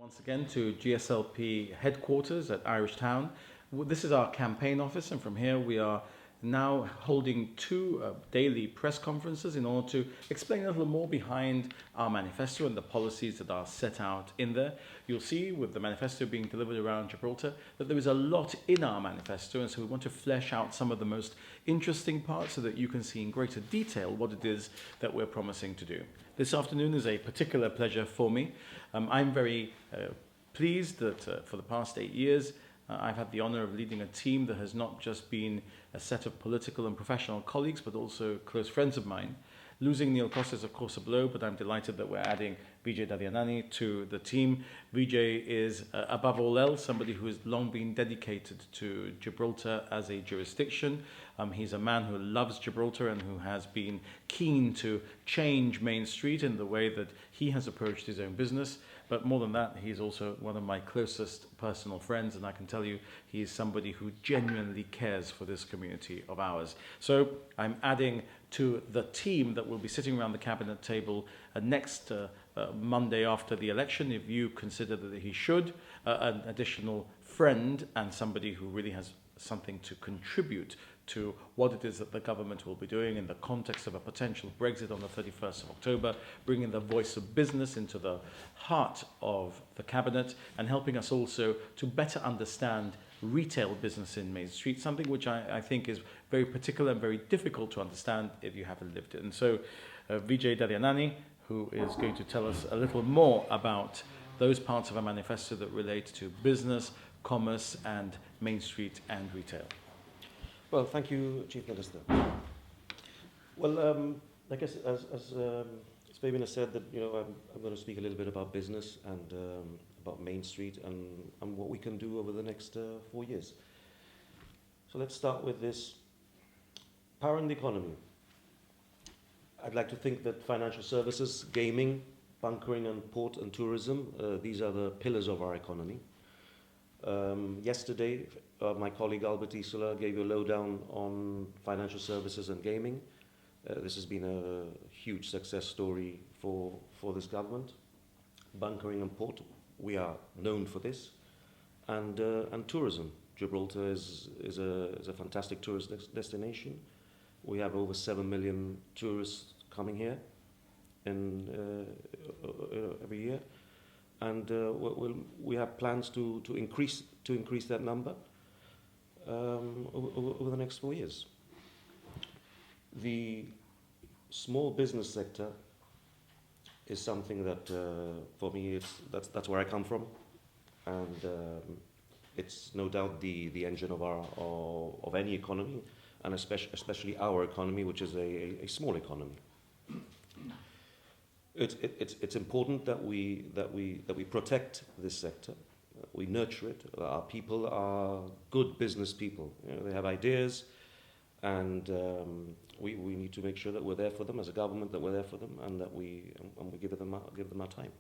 Once again to GSLP headquarters at Irish Town. This is our campaign office, and from here we are now holding two daily press conferences in order to explain a little more behind our manifesto and the policies that are set out in there. You'll see with the manifesto being delivered around Gibraltar that there is a lot in our manifesto, and so we want to flesh out some of the most interesting parts so that you can see in greater detail what it is that we're promising to do. This afternoon is a particular pleasure for me. I'm very pleased that for the past 8 years I've had the honor of leading a team that has not just been a set of political and professional colleagues, but also close friends of mine. Losing Neil Costa is, of course, a blow, but I'm delighted that we're adding Vijay Daryanani to the team. Vijay is, above all else, somebody who has long been dedicated to Gibraltar as a jurisdiction. He's a man who loves Gibraltar and who has been keen to change Main Street in the way that he has approached his own business. But more than that, he's also one of my closest personal friends, and I can tell you he is somebody who genuinely cares for this community of ours. So I'm adding to the team that will be sitting around the cabinet table next Monday after the election, if you consider that he should, an additional friend and somebody who really has something to contribute to what it is that the government will be doing in the context of a potential Brexit on the 31st of October, bringing the voice of business into the heart of the cabinet and helping us also to better understand retail business in Main Street, something which I think is very particular and very difficult to understand if you haven't lived it. And so Vijay Daryanani, who is going to tell us a little more about those parts of our manifesto that relate to business, commerce and Main Street and retail. Well, thank you, Chief Minister. Well, I guess as Fabian has said, that I'm going to speak a little bit about business and about Main Street and what we can do over the next 4 years. So let's start with this. Powering the economy. I'd like to think that financial services, gaming, bunkering and port and tourism, these are the pillars of our economy. Yesterday, my colleague Albert Isola gave you a lowdown on financial services and gaming. This has been a huge success story for this government. Bunkering and port, we are known for this, and tourism. Gibraltar is a fantastic tourist destination. We have over 7 million tourists coming here every year. And we have plans to increase that number over the next 4 years. The small business sector is something that, for me, that's where I come from, and it's no doubt the engine of any economy, and especially our economy, which is a small economy. It's important that we protect this sector, we nurture it. Our people are good business people. They have ideas, and we need to make sure that we're there for them as a government, that we're there for them, and that we give them our time.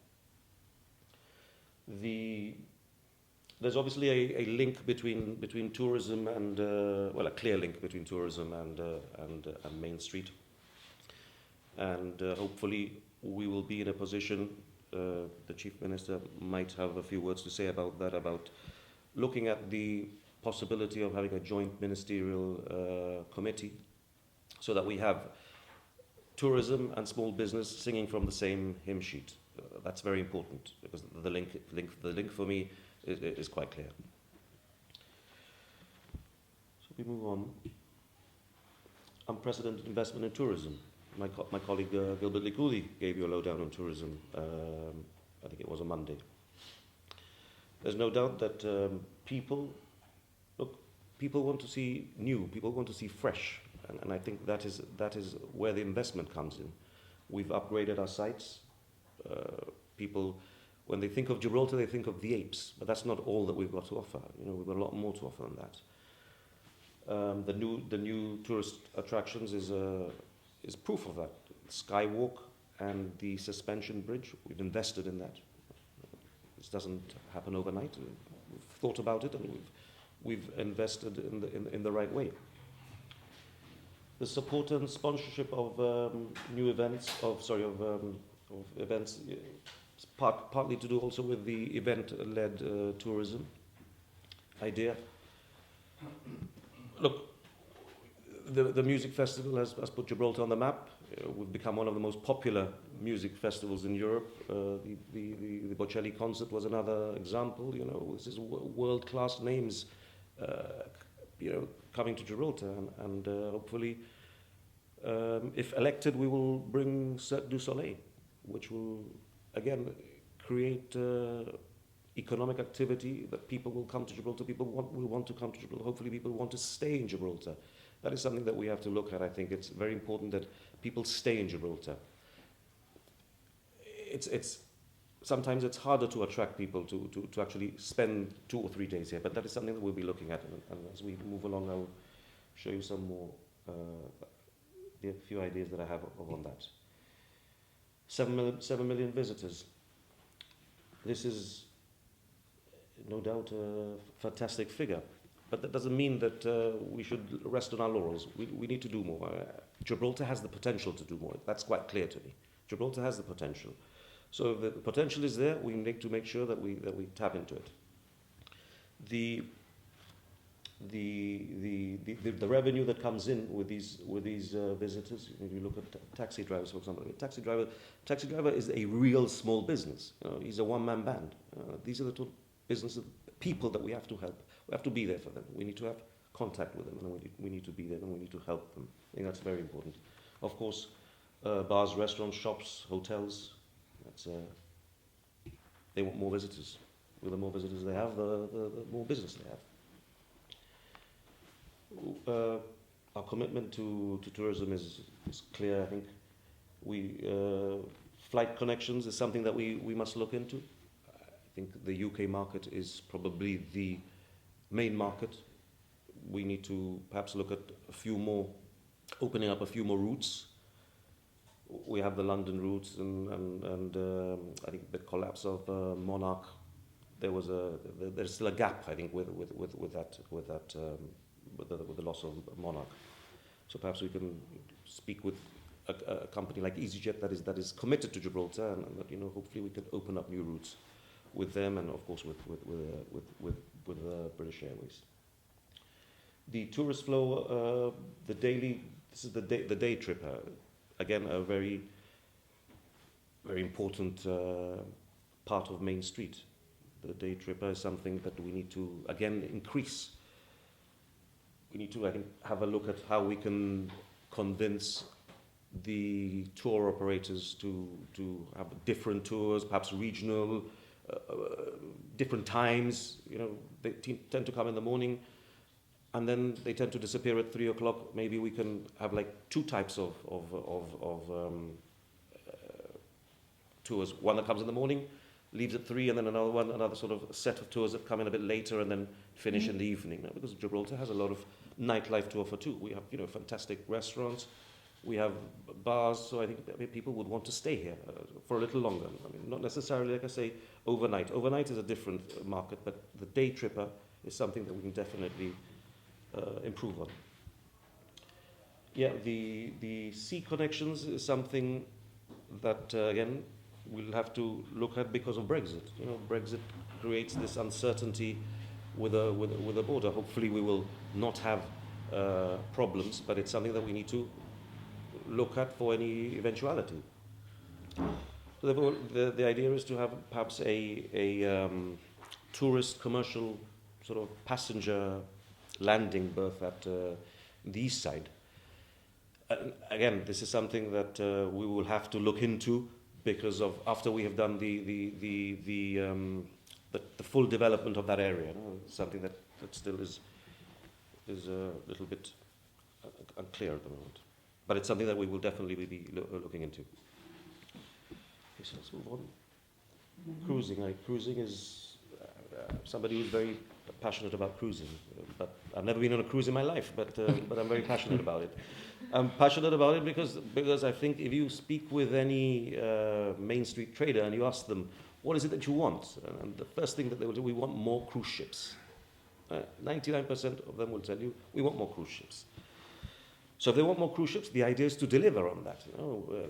There's obviously a link between tourism and a clear link between tourism and Main Street, and hopefully we will be in a position, the Chief Minister might have a few words to say about that, about looking at the possibility of having a joint ministerial committee so that we have tourism and small business singing from the same hymn sheet. That's very important, because the link for me is quite clear. So we move on. Unprecedented investment in tourism. My colleague Gilbert Likudi gave you a lowdown on tourism, I think it was on Monday. There's no doubt that people want to see new, people want to see fresh, and I think that is where the investment comes in. We've upgraded our sites. People, when they think of Gibraltar, they think of the apes, but that's not all that we've got to offer. We've got a lot more to offer than that. The new tourist attractions is proof of that. Skywalk and the suspension bridge, we've invested in that. This doesn't happen overnight. We've thought about it, and we've invested in the right way. The support and sponsorship of new events, of events It's partly to do also with the event-led tourism idea. Look, the music festival has put Gibraltar on the map. We've become one of the most popular music festivals in Europe. The Bocelli concert was another example. You know, this is world-class names, coming to Gibraltar, and hopefully, if elected, we will bring Cirque du Soleil, which will again create economic activity that people will come to Gibraltar. People will want to come to Gibraltar. Hopefully, people want to stay in Gibraltar. That is something that we have to look at. I think it's very important that people stay in Gibraltar. Sometimes it's harder to attract people to actually spend 2 or 3 days here, but that is something that we'll be looking at. And as we move along, I'll show you some more, a few ideas that I have on that. 7 million visitors. This is no doubt a fantastic figure. But that doesn't mean that we should rest on our laurels. We need to do more. Gibraltar has the potential to do more. That's quite clear to me. Gibraltar has the potential. So if the potential is there, we need to make sure that we tap into it. The revenue that comes in with these visitors. If you look at taxi drivers, for example, taxi driver is a real small business. He's a one-man band. These are the business people that we have to help. We have to be there for them. We need to have contact with them, and we need to be there, and we need to help them. I think that's very important. Of course, bars, restaurants, shops, hotels. They want more visitors. With the more visitors they have, the more business they have. Our commitment to tourism is clear. I think flight connections is something that we must look into. I think the UK market is probably the main market. We need to perhaps look at opening up a few more routes. We have the London routes, and I think the collapse of Monarch. There's still a gap, I think, with the loss of Monarch. So perhaps we can speak with a company like EasyJet that is committed to Gibraltar, and hopefully we can open up new routes with them, and of course with British Airways. The tourist flow, this is the day tripper. Again, a very, very important part of Main Street. The day tripper is something that we need to again increase. We need to, I think, have a look at how we can convince the tour operators to have different tours, perhaps regional. Different times, they tend to come in the morning, and then they tend to disappear at 3 o'clock. Maybe we can have like 2 types of tours. One that comes in the morning, leaves at 3, and then another sort of set of tours that come in a bit later and then finish in the evening. Now, because Gibraltar has a lot of nightlife to offer too. We have fantastic restaurants. We have bars, so I think people would want to stay here for a little longer. I mean, not necessarily, like I say, overnight. Overnight is a different market, but the day tripper is something that we can definitely improve on. Yeah, the sea connections is something that, again, we'll have to look at because of Brexit. Brexit creates this uncertainty with a border. Hopefully we will not have problems, but it's something that we need to look at for any eventuality. So therefore, the idea is to have perhaps a tourist commercial sort of passenger landing berth at the east side. Again, this is something that we will have to look into because of after we have done the full development of that area. Something that still is a little bit unclear at the moment. But it's something that we will definitely be looking into. Okay, so let's move on. Cruising. Cruising is somebody who's very passionate about cruising. But I've never been on a cruise in my life, but I'm very passionate about it. I'm passionate about it because I think if you speak with any Main Street trader and you ask them, what is it that you want? And the first thing that they will do, we want more cruise ships. 99% of them will tell you, we want more cruise ships. So if they want more cruise ships, the idea is to deliver on that.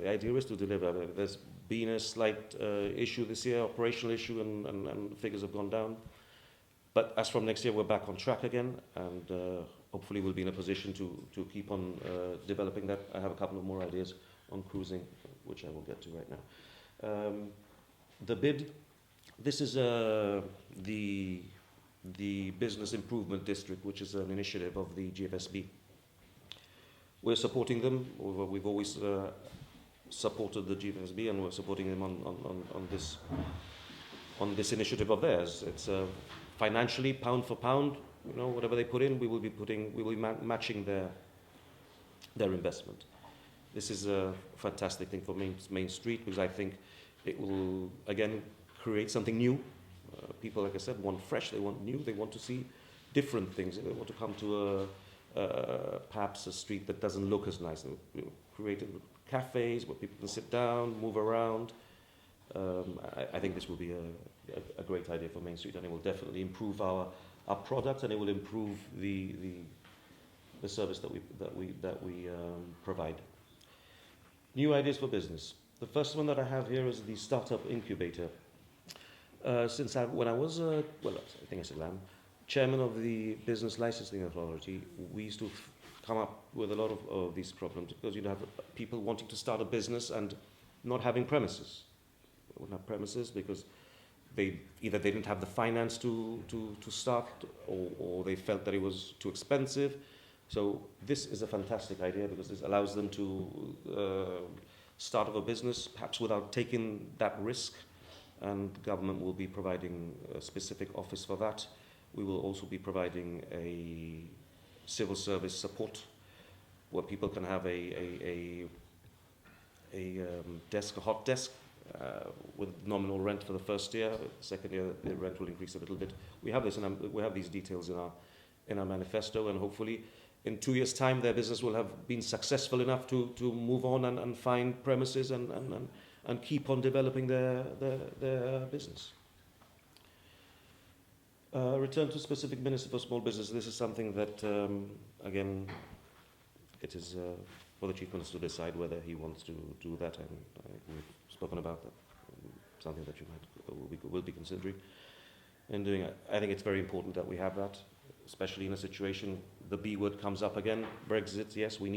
The idea is to deliver. There's been a slight issue this year, operational issue, and figures have gone down. But as from next year, we're back on track again, and hopefully we'll be in a position to keep on developing that. I have a couple of more ideas on cruising, which I will get to right now. The bid, this is the Business Improvement District, which is an initiative of the GFSB. We're supporting them. We've always supported the GFSB, and we're supporting them on this initiative of theirs. It's financially, pound for pound, whatever they put in, we will be matching their investment. This is a fantastic thing for Main Street, because I think it will again create something new. People, like I said, want fresh, they want new, they want to see different things. They want to come to perhaps a street that doesn't look as nice. Create cafes where people can sit down, move around. I think this will be a great idea for Main Street, and it will definitely improve our product, and it will improve the service that we provide. New ideas for business. The first one that I have here is the startup incubator. When I was, I think I said chairman of the Business Licensing Authority, we used to come up with a lot of these problems, because you'd have people wanting to start a business and not having premises. They wouldn't have premises because they didn't have the finance to start, or they felt that it was too expensive. So this is a fantastic idea, because this allows them to start up a business, perhaps without taking that risk, and the government will be providing a specific office for that. We will also be providing a civil service support, where people can have a hot desk, with nominal rent for the first year. Second year, the rent will increase a little bit. We have these details in our manifesto, and hopefully in 2 years' time, their business will have been successful enough to move on and find premises and keep on developing their business. Return to specific Minister for Small Business. This is something that, again, it is for the Chief Minister to decide whether he wants to do that, and we've spoken about that. Something that will be considering and doing. I think it's very important that we have that, especially in a situation. The B word comes up again. Brexit. Yes, we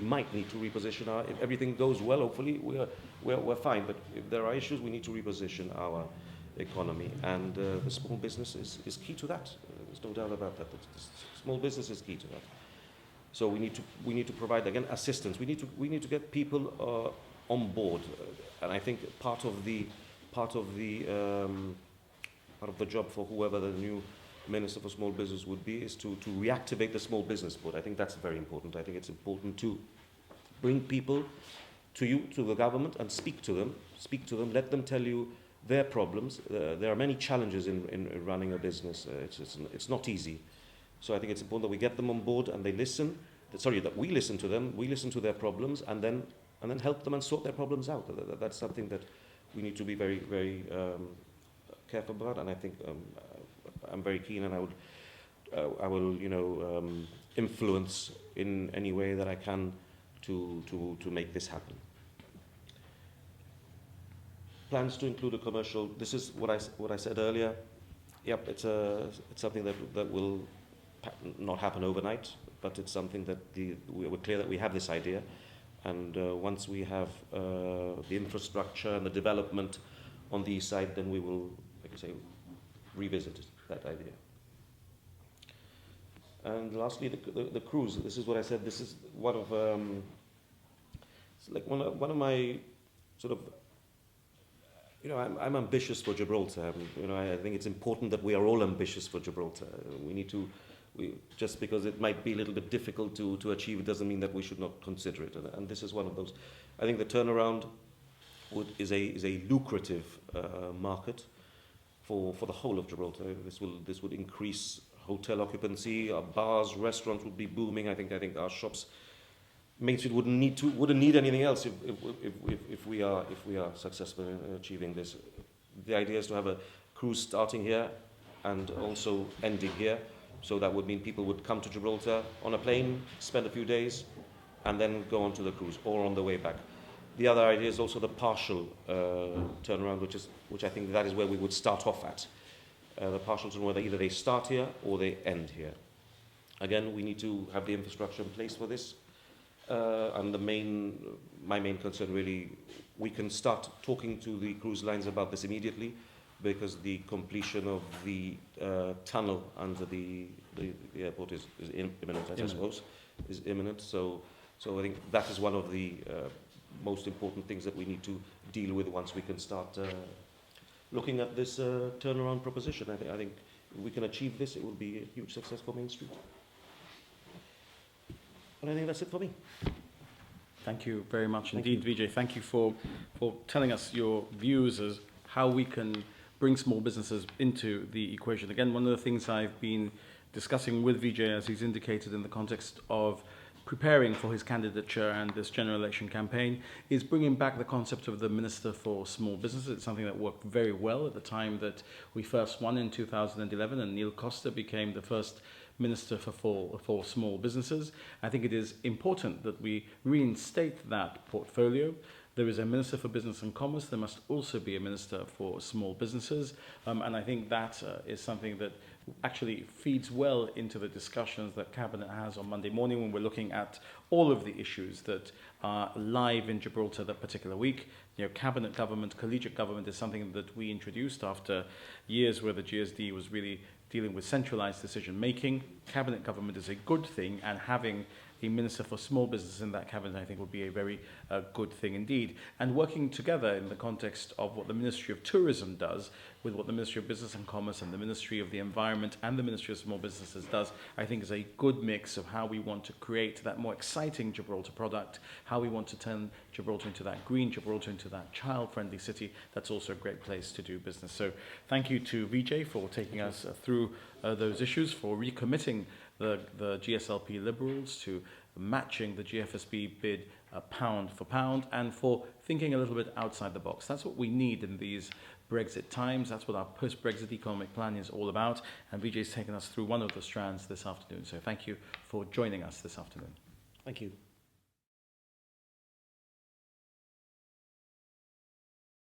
might need to reposition our. If everything goes well, hopefully we're fine. But if there are issues, we need to reposition our economy, and the small business is key to that. There's no doubt about that. The small business is key to that. So we need to provide again assistance. We need to get people on board, and I think part of the job for whoever the new Minister for Small Business would be is to reactivate the Small Business Board. I think that's very important. I think it's important to bring people to the government and speak to them, let them tell you their problems. There are many challenges in running a business. It's not easy. So I think it's important that we get them on board and they listen. That we listen to them, we listen to their problems, and then help them and sort their problems out. That's something that we need to be very, very careful about. And I think I'm very keen, and I will influence in any way that I can to make this happen. Plans to include a commercial. This is what I said earlier. Yep, it's something that will not happen overnight, but it's something that we're clear that we have this idea, and once we have the infrastructure and the development on the east side, then we will, like I say, revisit that idea. And lastly, the cruise. This is what I said. This is one of it's like one of my sort of. I'm ambitious for Gibraltar. I think it's important that we are all ambitious for Gibraltar. Just because it might be a little bit difficult to achieve, it doesn't mean that we should not consider it. And this is one of those. I think the turnaround is a lucrative market for the whole of Gibraltar. This would increase hotel occupancy. Our bars, restaurants would be booming. I think our shops. Main Street wouldn't need anything else if we are successful in achieving this. The idea is to have a cruise starting here and also ending here. So that would mean people would come to Gibraltar on a plane, spend a few days, and then go on to the cruise, or on the way back. The other idea is also the partial turnaround, which I think that is where we would start off at. The partial turnaround, whether either they start here or they end here. Again, we need to have the infrastructure in place for this. And my main concern really, we can start talking to the cruise lines about this immediately, because the completion of the tunnel under the airport is imminent, I suppose, is imminent. So I think that is one of the most important things that we need to deal with once we can start looking at this turnaround proposition. I think if we can achieve this, it will be a huge success for Main Street. And I think that's it for me. Thank you very much indeed, Vijay. Thank you for telling us your views as how we can bring small businesses into the equation. Again, one of the things I've been discussing with Vijay, as he's indicated in the context of preparing for his candidature and this general election campaign, is bringing back the concept of the Minister for Small Businesses. It's something that worked very well at the time that we first won in 2011, and Neil Costa became the first Minister for Small Businesses. I think it is important that we reinstate that portfolio. There is a Minister for Business and Commerce. There must also be a Minister for Small Businesses. And I think that is something that actually feeds well into the discussions that Cabinet has on Monday morning when we're looking at all of the issues that are live in Gibraltar that particular week. You know, Cabinet government, collegiate government is something that we introduced after years where the GSD was really dealing with centralized decision making. Cabinet government is a good thing, and having a Minister for Small Business in that cabinet, I think, would be a very good thing indeed. And working together in the context of what the Ministry of Tourism does with what the Ministry of Business and Commerce and the Ministry of the Environment and the Ministry of Small Businesses does, I think is a good mix of how we want to create that more exciting Gibraltar product, how we want to turn Gibraltar into that green Gibraltar, into that child-friendly city that's also a great place to do business. So thank you to Vijay for taking us through those issues, for recommitting the GSLP Liberals to matching the GFSB bid pound for pound, and for thinking a little bit outside the box. That's what we need in these Brexit times. That's what our post-Brexit economic plan is all about. And Vijay's taken us through one of the strands this afternoon. So thank you for joining us this afternoon. Thank you.